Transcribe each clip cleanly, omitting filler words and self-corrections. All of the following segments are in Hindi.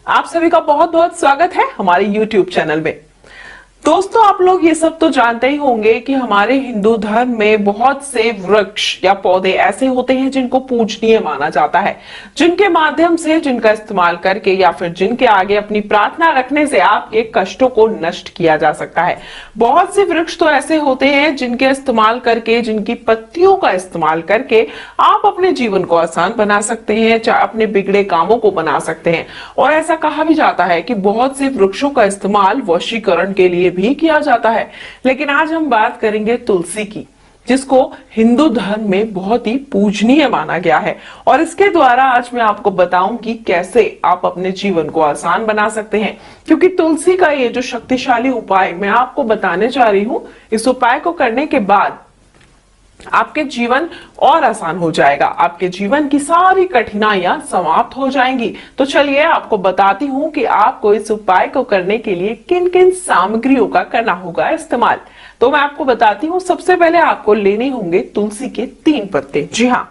आप सभी का बहुत बहुत स्वागत है हमारे YouTube चैनल में। दोस्तों, आप लोग ये सब तो जानते ही होंगे कि हमारे हिंदू धर्म में बहुत से वृक्ष या पौधे ऐसे होते हैं जिनको पूजनीय माना जाता है, जिनके माध्यम से, जिनका इस्तेमाल करके या फिर जिनके आगे अपनी प्रार्थना रखने से आपके कष्टों को नष्ट किया जा सकता है। बहुत से वृक्ष तो ऐसे होते हैं जिनके इस्तेमाल करके, जिनकी पत्तियों का इस्तेमाल करके आप अपने जीवन को आसान बना सकते हैं, अपने बिगड़े कामों को बना सकते हैं। और ऐसा कहा भी जाता है कि बहुत से वृक्षों का इस्तेमाल वशीकरण के लिए भी किया जाता है। लेकिन आज हम बात करेंगे तुलसी की, जिसको हिंदू धर्म में बहुत ही पूजनीय माना गया है। और इसके द्वारा आज मैं आपको बताऊं कि कैसे आप अपने जीवन को आसान बना सकते हैं, क्योंकि तुलसी का ये जो शक्तिशाली उपाय मैं आपको बताने जा रही हूं, इस उपाय को करने के बाद आपके जीवन और आसान हो जाएगा, आपके जीवन की सारी कठिनाइयां समाप्त हो जाएंगी। तो चलिए आपको बताती हूं कि आपको इस उपाय को करने के लिए किन किन सामग्रियों का करना होगा इस्तेमाल। तो मैं आपको बताती हूं, सबसे पहले आपको लेने होंगे तुलसी के 3 पत्ते। जी हाँ,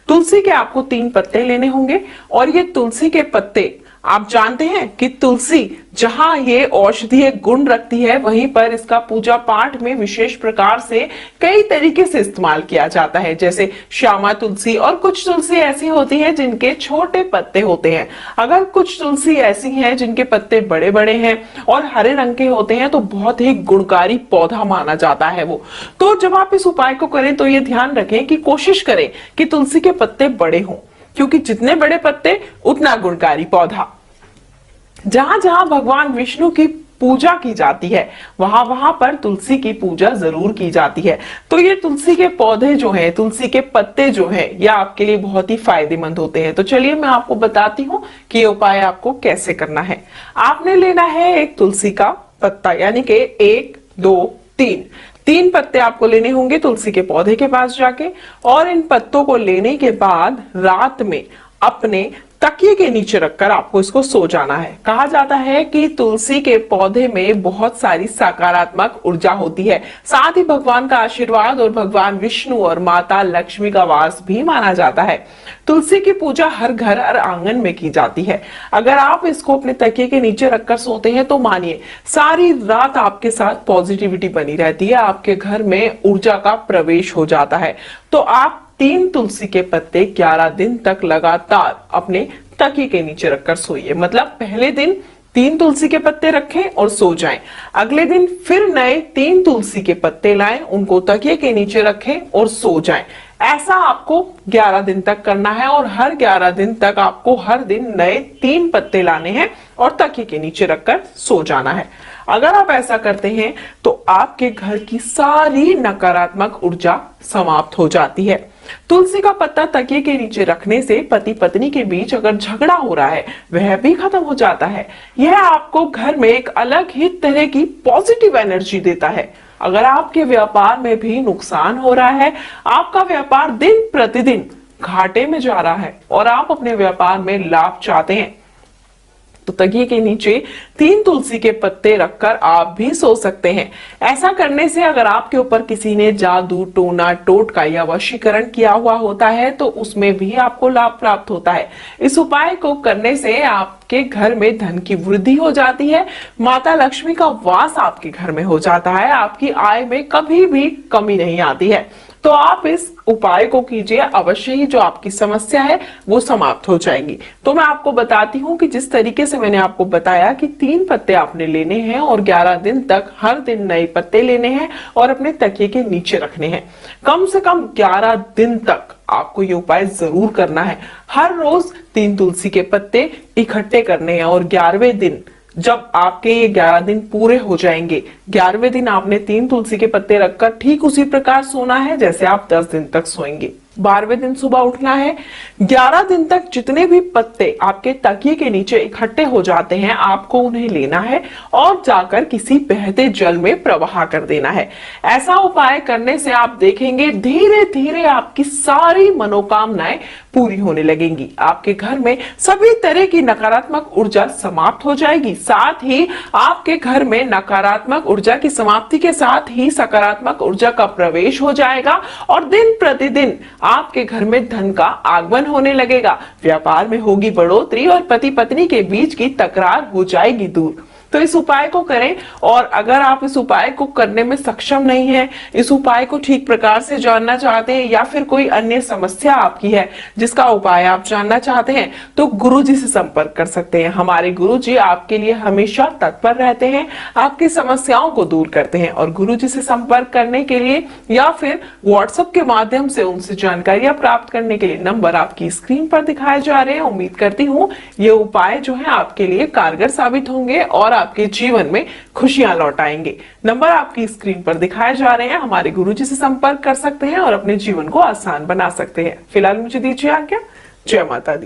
तुलसी के आपको 3 पत्ते लेने होंगे। और ये तुलसी के पत्ते, आप जानते हैं कि तुलसी जहां ये औषधीय गुण रखती है, वहीं पर इसका पूजा पाठ में विशेष प्रकार से कई तरीके से इस्तेमाल किया जाता है। जैसे श्यामा तुलसी, और कुछ तुलसी ऐसी होती है जिनके छोटे पत्ते होते हैं। अगर कुछ तुलसी ऐसी हैं जिनके पत्ते बड़े बड़े हैं और हरे रंग के होते हैं, तो बहुत ही गुणकारी पौधा माना जाता है वो। तो जब आप इस उपाय को करें तो ये ध्यान रखें कि कोशिश करें कि तुलसी के पत्ते बड़े हों, क्योंकि जितने बड़े पत्ते उतना गुणकारी पौधा। जहां जहां भगवान विष्णु की पूजा की जाती है, वहां वहां पर तुलसी की पूजा जरूर की जाती है। तो ये तुलसी के पौधे जो हैं, तुलसी के पत्ते जो हैं, ये आपके लिए बहुत ही फायदेमंद होते हैं। तो चलिए मैं आपको बताती हूँ कि ये उपाय आपको कैसे करना है। आपने लेना है एक तुलसी का पत्ता, यानी कि 1 2 3 पत्ते आपको लेने होंगे तुलसी के पौधे के पास जाके। और इन पत्तों को लेने के बाद रात में अपने तकिए के नीचे रखकर आपको इसको सो जाना है। कहा जाता है कि तुलसी के पौधे में बहुत सारी सकारात्मक ऊर्जा होती है, साथ ही भगवान का आशीर्वाद और भगवान विष्णु और माता लक्ष्मी का वास भी माना जाता है। तुलसी की पूजा हर घर और आंगन में की जाती है। अगर आप इसको अपने तकिए के नीचे रखकर सोते हैं तो मानिए सारी रात आपके साथ पॉजिटिविटी बनी रहती है, आपके घर में ऊर्जा का प्रवेश हो जाता है। तो आप 3 तुलसी के पत्ते 11 दिन तक लगातार अपने तकिए के नीचे रखकर सोइए। मतलब पहले दिन 3 तुलसी के पत्ते रखें और सो जाएं। अगले दिन फिर नए 3 तुलसी के पत्ते लाएं, उनको तकिए के नीचे रखें और सो जाएं। ऐसा आपको 11 दिन तक करना है। और हर 11 दिन तक आपको हर दिन नए 3 पत्ते लाने हैं और तकिए के नीचे रखकर सो जाना है। अगर आप ऐसा करते हैं तो आपके घर की सारी नकारात्मक ऊर्जा समाप्त हो जाती है। तुलसी का पत्ता तकिए के नीचे रखने से पति पत्नी के बीच अगर झगड़ा हो रहा है, वह भी खत्म हो जाता है। यह आपको घर में एक अलग ही तरह की पॉजिटिव एनर्जी देता है। अगर आपके व्यापार में भी नुकसान हो रहा है, आपका व्यापार दिन प्रतिदिन घाटे में जा रहा है और आप अपने व्यापार में लाभ चाहते हैं, तो तकिए के नीचे 3 तुलसी के पत्ते रखकर आप भी सो सकते हैं। ऐसा करने से अगर आपके ऊपर किसी ने जादू, टोना, टोटका या वशीकरण किया हुआ होता है, तो उसमें भी आपको लाभ प्राप्त होता है। इस उपाय को करने से आपके घर में धन की वृद्धि हो जाती है, माता लक्ष्मी का वास आपके घर में हो जाता है, आपकी आय में कभी भी कमी नहीं आती है। तो आप इस उपाय को कीजिए, अवश्य ही जो आपकी समस्या है वो समाप्त हो जाएगी। तो मैं आपको बताती हूँ कि जिस तरीके से मैंने आपको बताया कि 3 पत्ते आपने लेने हैं और 11 दिन तक हर दिन नए पत्ते लेने हैं और अपने तकिए के नीचे रखने हैं। कम से कम 11 दिन तक आपको ये उपाय जरूर करना है। हर रोज 3 तुलसी के पत्ते इकट्ठे करने हैं और 11वें दिन जब आपके ये 11 दिन पूरे हो जाएंगे, 11वें दिन आपने 3 तुलसी के पत्ते रखकर ठीक उसी प्रकार सोना है जैसे आप 10 दिन तक सोएंगे। 12वें दिन सुबह उठना है। 11 दिन तक जितने भी पत्ते आपके तकिए के नीचे इकट्ठे हो जाते हैं, आपको उन्हें लेना है और जाकर किसी बहते जल में प्रवाह कर देना है। ऐसा उपाय करने से आप देखेंगे धीरे धीरे आपकी सारी मनोकामनाएं पूरी होने लगेंगी। आपके घर में सभी तरह की नकारात्मक ऊर्जा समाप्त हो जाएगी। साथ ही आपके घर में नकारात्मक ऊर्जा की समाप्ति के साथ ही सकारात्मक ऊर्जा का प्रवेश हो जाएगा और दिन प्रतिदिन आपके घर में धन का आगमन होने लगेगा, व्यापार में होगी बढ़ोतरी और पति पत्नी के बीच की तकरार हो जाएगी दूर। तो इस उपाय को करें, और अगर आप इस उपाय को करने में सक्षम नहीं है, इस उपाय को ठीक प्रकार से जानना चाहते हैं, या फिर कोई अन्य समस्या आपकी है जिसका उपाय आप जानना चाहते हैं, तो गुरुजी से संपर्क कर सकते हैं। हमारे गुरुजी आपके लिए हमेशा तत्पर रहते हैं, आपकी समस्याओं को दूर करते हैं। और गुरुजी से संपर्क करने के लिए या फिर व्हाट्सएप के माध्यम से उनसे जानकारियां प्राप्त करने के लिए नंबर आपकी स्क्रीन पर दिखाए जा रहे हैं। उम्मीद करती हूँ ये उपाय जो है आपके लिए कारगर साबित होंगे और आपके जीवन में खुशियां लौट आएंगे। नंबर आपकी स्क्रीन पर दिखाए जा रहे हैं, हमारे गुरुजी से संपर्क कर सकते हैं और अपने जीवन को आसान बना सकते हैं। फिलहाल मुझे दीजिए आज्ञा। जय माता दी।